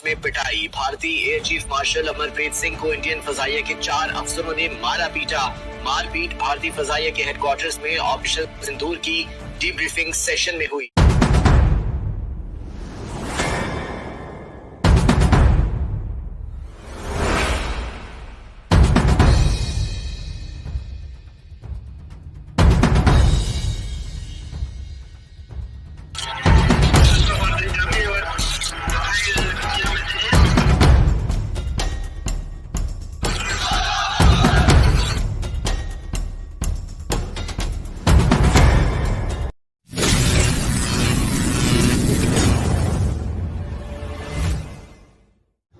में पिटाई। भारतीय air chief marshal Amarpreet Singh को इंडियन फजाइया के 4 अफसरों ने मारा पीटा। मारपीट भारतीय फजाइया के हेडक्वार्टर्स में ऑपरेशन सिंदूर की डीब्रीफिंग सेशन में हुई।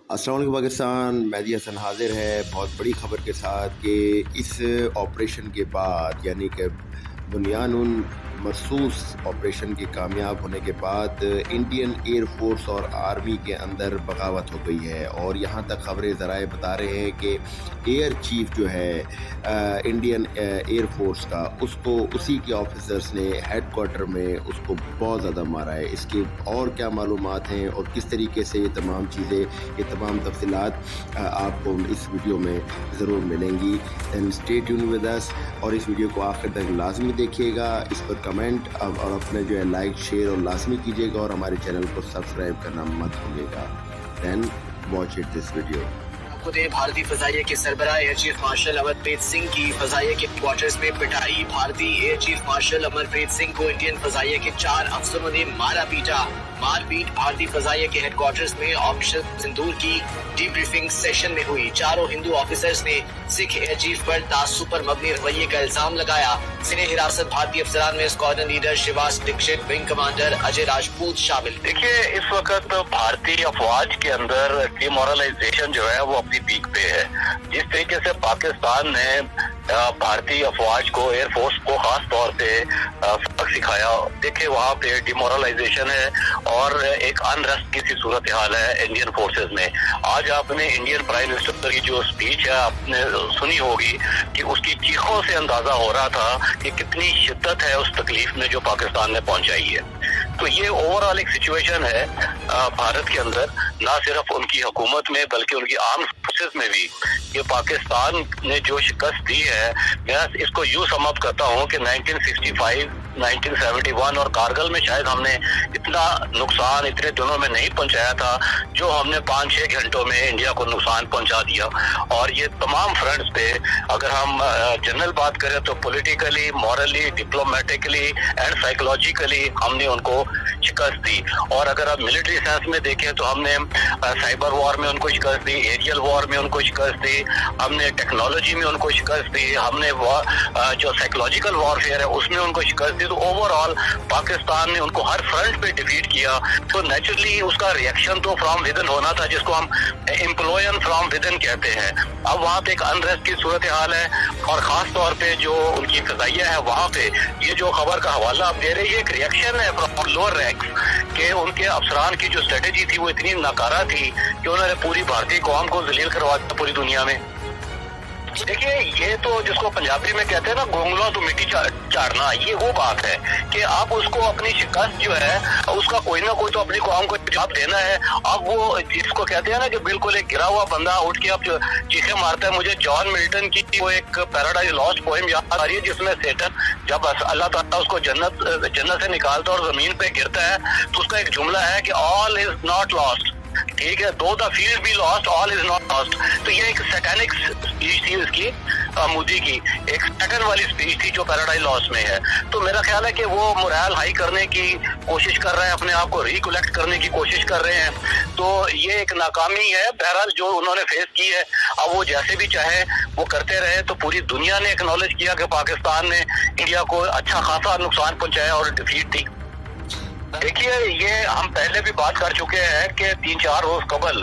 अस्सलाम वालेकुम पाकिस्तान, मेहदी हसन हाजिर है बहुत बड़ी ख़बर के साथ कि इस ऑपरेशन के बाद यानी कि बुनियानुन मखसूस ऑपरेशन के कामयाब होने के बाद इंडियन एयर फोर्स और आर्मी के अंदर बगावत हो गई है। और यहाँ तक ख़बरें ज़राए बता रहे हैं कि एयर चीफ जो है इंडियन एयर फोर्स का, उसको उसी के ऑफिसर्स ने हेड क्वार्टर में उसको बहुत ज़्यादा मारा है। इसके और क्या मालूमात हैं और किस तरीके से ये तमाम चीज़ें, ये तमाम तफसीलात आपको इस वीडियो में ज़रूर मिलेंगी। And stay tune with us, और इस वीडियो को आखिर तक लाजमी देखिएगा, इस पर कमेंट और अपने जो है लाइक शेयर और लाजमी कीजिएगा, और हमारे चैनल को सब्सक्राइब करना मत भूलिएगा। Then watch it this video. भारतीय फजाइया के सरबराह air chief marshal Amarpreet Singh की फजाइया के क्वार्टर्स में पिटाई। भारतीय air chief marshal Amarpreet Singh को इंडियन फजाइया के 4 अफसरों ने मारा पीटा। मारपीट भारतीय फजाइया के हेडक्वार्टर्स में ऑपरेशन सिंदूर की डीब्रीफिंग सेशन में हुई। चारों हिंदू ऑफिसर्स ने सिख एयर चीफ पर तासुब पर मबनी रवैये का इल्जाम लगाया। जिन्हें हिरासत भारतीय अफसरान में squadron leader Shivas Dixit, wing commander Ajay Rajput शामिल। देखिए, इस वक्त भारतीय अफवाज के अंदर डिमोरलाइजेशन जो है वो अपनी पीक पे है। जिस तरीके से पाकिस्तान ने भारतीय अफवाज को, एयरफोर्स को खास तौर पे सबक सिखाया, देखिए वहाँ पे डिमोरलाइजेशन है और एक अनरेस्ट की सी सूरत हाल है इंडियन फोर्सेस में। आज आपने इंडियन प्राइम मिनिस्टर की जो स्पीच है आपने सुनी होगी कि उसकी चीखों से अंदाजा हो रहा था कि कितनी शिद्दत है उस तकलीफ में जो पाकिस्तान ने पहुंचाई है। तो ये ओवरऑल एक सिचुएशन है भारत के अंदर, ना सिर्फ उनकी हुकूमत में बल्कि उनकी आर्म्ड फोर्सेस में भी। ये पाकिस्तान ने जो शिकस्त दी है, मैं इसको यूं समअप करता हूं कि 1965, 1971 और कारगिल में शायद हमने इतना नुकसान इतने दिनों में नहीं पहुंचाया था जो हमने 5-6 घंटों में इंडिया को नुकसान पहुंचा दिया। और ये तमाम फ्रंट्स पे अगर हम जनरल बात करें तो politically, morally, diplomatically and psychologically हमने उनको शिकस्त दी। और अगर आप मिलिट्री सेंस में देखें तो हमने साइबर वॉर में उनको शिकस्त दी, एरियल वॉर में उनको शिकस्त दी, हमने टेक्नोलॉजी में उनको शिकस्त दी, हमने जो साइकोलॉजिकल वॉरफेयर है उसमें उनको शिकस्त दी। तो ओवरऑल पाकिस्तान ने उनको हर फ्रंट पे डिफीट किया। तो नेचुरली उसका रिएक्शन तो फ्रॉम विदिन होना था, जिसको हम एम्प्लॉयन फ्रॉम विदिन कहते हैं। अब वहाँ पे एक अनरेस्ट की सूरत हाल है, और खास तौर पे जो उनकी फजाइया है वहाँ पे ये जो खबर का हवाला आप दे रहे हैं, एक रिएक्शन है फ्रॉम लोअर रैंक्स कि उनके अफसरान की जो स्ट्रेटेजी थी वो इतनी नाकारा थी कि उन्होंने पूरी भारतीय कौम को जलील करवा दिया पूरी दुनिया में। देखिए, ये तो जिसको पंजाबी में कहते हैं ना गोंगलों तो मिट्टी चाड़ना, ये वो बात है कि आप उसको अपनी शिकस्त जो है उसका कोई ना कोई तो अपनी कौम को जवाब देना है। अब वो जिसको कहते हैं ना कि बिल्कुल एक गिरा हुआ बंदा उठ के अब चीखें मारता है। मुझे जॉन मिल्टन की वो एक पैराडाइज लॉस्ट पोएम याद आ रही है, जिसमें सेटन जब अल्लाह ताला उसको जन्नत से निकालता है और जमीन पे गिरता है तो उसका एक जुमला है कि ऑल इज नॉट लॉस्ट। ठीक है, दो the field be lost all is not lost. तो ये एक सैटेनिक स्पीच थी उसकी, मोदी की एक सैटन वाली स्पीच थी जो पैराडाइज लॉस्ट में है। तो मेरा ख्याल है कि वो मोरल हाई करने की कोशिश कर रहे हैं, अपने आप को रिकलेक्ट करने की कोशिश कर रहे हैं। तो ये एक नाकामी है बहरहाल जो उन्होंने फेस की है। अब वो जैसे भी चाहे वो करते रहे। तो पूरी दुनिया ने एक्नॉलेज किया कि पाकिस्तान ने इंडिया को अच्छा खासा नुकसान पहुंचाया और डिफीट थी। देखिए, ये हम पहले भी बात कर चुके हैं कि 3-4 रोज कबल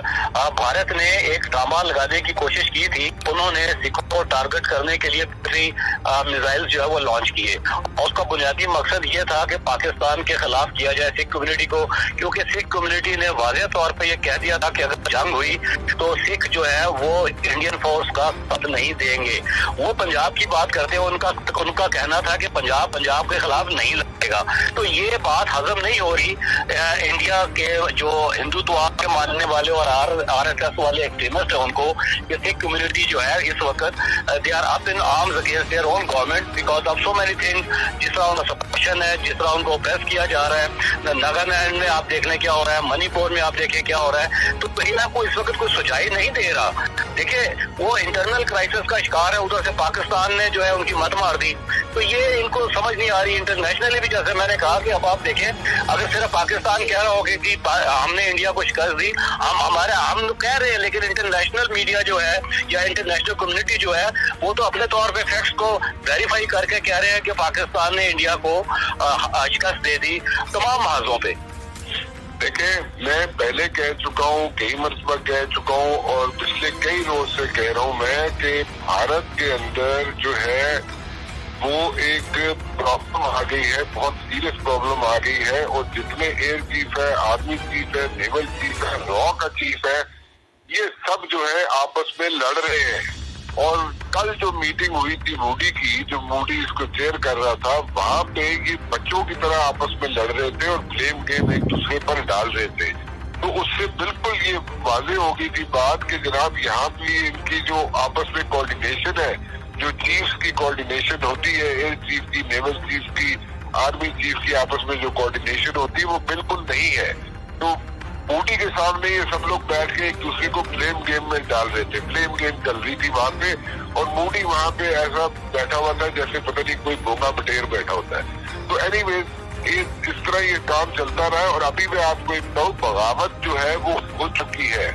भारत ने एक ड्रामा लगाने की कोशिश की थी। उन्होंने सिखों को टारगेट करने के लिए मिसाइल जो है वो लॉन्च किए, और उसका बुनियादी मकसद ये था कि पाकिस्तान के खिलाफ किया जाए सिख कम्युनिटी को, क्योंकि सिख कम्युनिटी ने वाज़ेह तौर पे ये कह दिया था कि अगर जंग हुई तो सिख जो है वो इंडियन फोर्स का साथ नहीं देंगे। वो पंजाब की बात करते हैं, उनका कहना था कि पंजाब के खिलाफ नहीं लड़ेगा। तो ये बात हजम नहीं ہو رہی. انڈیا کے جو ہندوتوا کے ماننے والے اور RSS والے ایکسٹریمسٹ ہیں ان کو یہ سکھ کمیونٹی جو ہے اس وقت they are up in arms against their own government because of so many things. جس طرح ان کا سپریشن ہے, جس طرح ان کو اوپریس کیا جا رہا ہے, ناگالینڈ میں آپ دیکھ لیں کیا ہو رہا ہے, منی پور میں آپ دیکھیں کیا ہو رہا ہے, تو کہیں نہ کوئی اس وقت کوئی سچائی نہیں دے رہا. دیکھیں وہ انٹرنل کرائسس کا شکار ہے, ادھر سے پاکستان نے جو ہے ان کی مت مار دی, تو یہ ان کو سمجھ نہیں آ رہی. انٹرنیشنلی بھی جیسے میں نے کہا کہ اب آپ دیکھیں اگر صرف پاکستان کہہ رہا ہوگا کہ ہم نے انڈیا کو شکست دی, ہم کہہ رہے ہیں, لیکن انٹرنیشنل میڈیا جو ہے یا انٹرنیشنل کمیونٹی جو ہے وہ تو اپنے طور پہ فیکٹس کو ویریفائی کر کے کہہ رہے ہیں کہ پاکستان نے انڈیا کو شکست دے دی تمام محاذوں پہ. دیکھیں میں پہلے کہہ چکا ہوں, کئی مرتبہ کہہ چکا ہوں, اور پچھلے کئی روز سے کہہ رہا ہوں میں کہ بھارت کے اندر جو ہے وہ ایک پرابلم آ گئی ہے, بہت سیریس پرابلم آ گئی ہے, اور جتنے ایئر چیف ہے, آرمی چیف ہے, نیول چیف ہے, را کا چیف ہے, یہ سب جو ہے آپس میں لڑ رہے ہیں. اور کل جو میٹنگ ہوئی تھی موڈی کی, جو موڈی اس کو چیئر کر رہا تھا, وہاں پہ یہ بچوں کی طرح آپس میں لڑ رہے تھے اور بلیم گیم ایک دوسرے پر ڈال رہے تھے. تو اس سے بالکل یہ واضح ہو گئی تھی بات کہ جناب یہاں بھی ان کی جو آپس میں کوارڈینیشن ہے, جو چیفز کی کوارڈینیشن ہوتی ہے, ایئر چیف کی, نیول چیف کی, آرمی چیف کی آپس میں جو کوارڈینیشن ہوتی ہے وہ بالکل نہیں ہے. تو موڈی کے سامنے یہ سب لوگ بیٹھ کے ایک دوسرے کو بلیم گیم میں ڈال رہے تھے, بلیم گیم چل رہی تھی وہاں پہ, اور موڈی وہاں پہ ایسا بیٹھا ہوا تھا جیسے پتہ نہیں کوئی گونگا بٹیر بیٹھا ہوتا ہے. تو اینی ویز اس طرح یہ کام چلتا رہا ہے. اور ابھی میں آپ کو ایک بتاؤں, بغاوت جو ہے وہ ہو چکی ہے,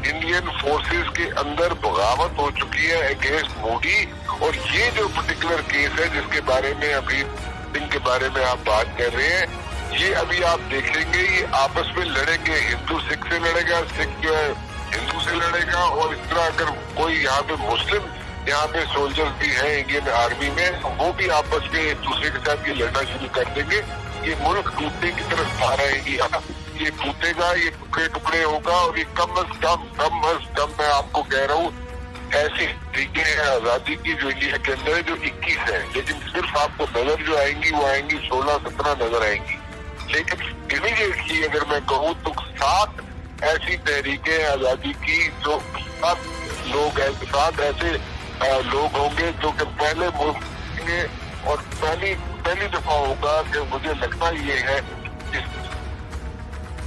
انڈین فورسز کے اندر بغاوت ہو چکی ہے اگینسٹ موڈی. اور یہ جو پرٹیکولر کیس ہے جس کے بارے میں ابھی ان کے بارے میں آپ بات کر رہے ہیں, یہ ابھی آپ دیکھیں گے یہ آپس میں لڑیں گے, ہندو سکھ سے لڑے گا, سکھ جو ہے ہندو سے لڑے گا, اور اس طرح اگر کوئی یہاں پہ مسلم یہاں پہ سولجر بھی ہیں انڈین آرمی میں, وہ بھی آپس میں ایک دوسرے کے ساتھ یہ لڑنا شروع کر دیں گے. یہ ملک ٹوٹنے کی طرف آ رہا ہے انڈیا, یہ ٹوٹے گا, یہ ٹکڑے ٹکڑے ہوگا. اور یہ کم از کم میں آپ کو کہہ رہا ہوں ایسی طریقے ہیں آزادی کی جو انڈیا کے اندر ہے جو 21 ہے, لیکن صرف آپ کو نظر جو آئیں گی وہ آئیں گی 16-17 نظر آئیں گی. لیکن امیڈیٹلی اگر میں کہوں تو 7 ایسی تحریکیں آزادی کی جو 7 لوگ ہیں, 7 ایسے لوگ ہوں گے جو کہ پہلے ملک ہوں گے, اور پہلی دفعہ ہوگا کہ مجھے لگتا یہ ہے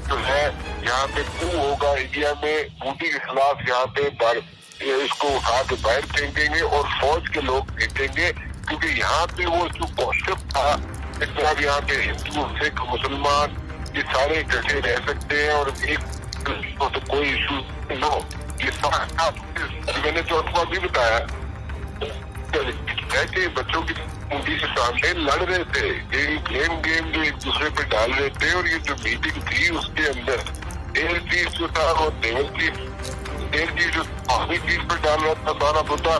جو ہے یہاں پہ کو ہوگا انڈیا میں, موڈی کے خلاف یہاں پہ اس کو اٹھا کے باہر پھینکیں گے اور فوج کے لوگ پھینکیں گے. کیونکہ یہاں پہ وہ جو کانسیپٹ تھا اس طرح یہاں پہ ہندو سکھ مسلمان یہ سارے اکٹھے رہ سکتے ہیں اور ایک تو کوئی ایشو نہ ہو, یہ سارا میں نے تو آپ کو ابھی بتایا کہ بچوں کی موڈی کے سامنے لڑ رہے تھے, یہ بلیم گیم جو ایک دوسرے پہ ڈال رہے تھے. اور یہ جو میٹنگ تھی اس کے اندر ایئر چیف جو تھا اور نیول چیف, ایئر چیف جو آرمی چیف پہ ڈال رہا تھا سارا مدعا,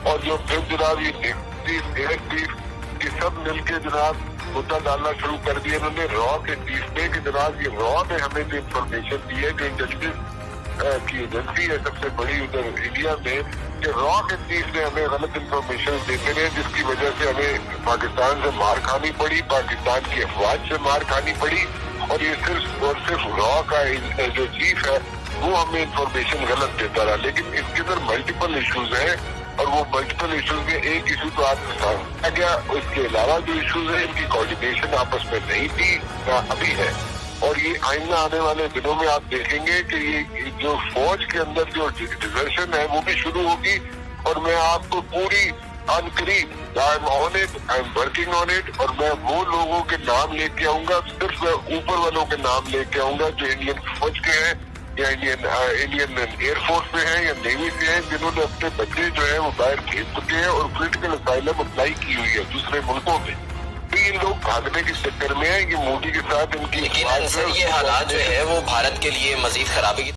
اور جو پھر جناب یہ نیول چیف ایئر چیف یہ سب مل کے جناب مدعا ڈالنا شروع کر دیا انہوں نے را کے چیف پہ کہ جناب یہ را نے ہمیں جو انفارمیشن دی ہے, جو انٹیلیجنس کی ایجنسی ہے سب سے بڑی ادھر انڈیا میں, کہ را کے چیف نے ہمیں غلط انفارمیشن دیتے رہے جس کی وجہ سے ہمیں پاکستان سے مار کھانی پڑی, پاکستان کی افواج سے مار کھانی پڑی. اور یہ صرف اور صرف را کا جو چیف ہے وہ ہمیں انفارمیشن غلط دیتا رہا. لیکن اس کے اندر ملٹیپل ایشوز ہیں, اور وہ ملٹیپل ایشوز میں ایک ایشو تو آپ کے سامنے آ گیا. اس کے علاوہ جو ایشوز ہیں ان کی کوارڈینیشن آپس میں نہیں تھی, نہ ابھی ہے. اور یہ آئندہ آنے والے دنوں میں آپ دیکھیں گے کہ یہ جو فوج کے اندر جو ڈیزرشن ہے وہ بھی شروع ہوگی. اور میں آپ کو پوری عنقریب I am on it, I am working on it, اور میں وہ لوگوں کے نام لے کے آؤں گا, صرف میں اوپر والوں کے نام لے کے آؤں گا جو انڈین فوج کے ہیں یا انڈین ایئر فورس میں ہیں یا نیوی سے ہیں, جنہوں نے اپنے بچے جو ہیں وہ باہر بھیج چکے ہیں اور پولیٹیکل اسائلم اپلائی کی ہوئی ہے دوسرے ملکوں میں. یہ لوگ بھاگنے کے چکر میں ہیں, یہ موڈی کے ساتھ ان کی یہ حالات جو ہے وہ بھارت کے لیے مزید خرابی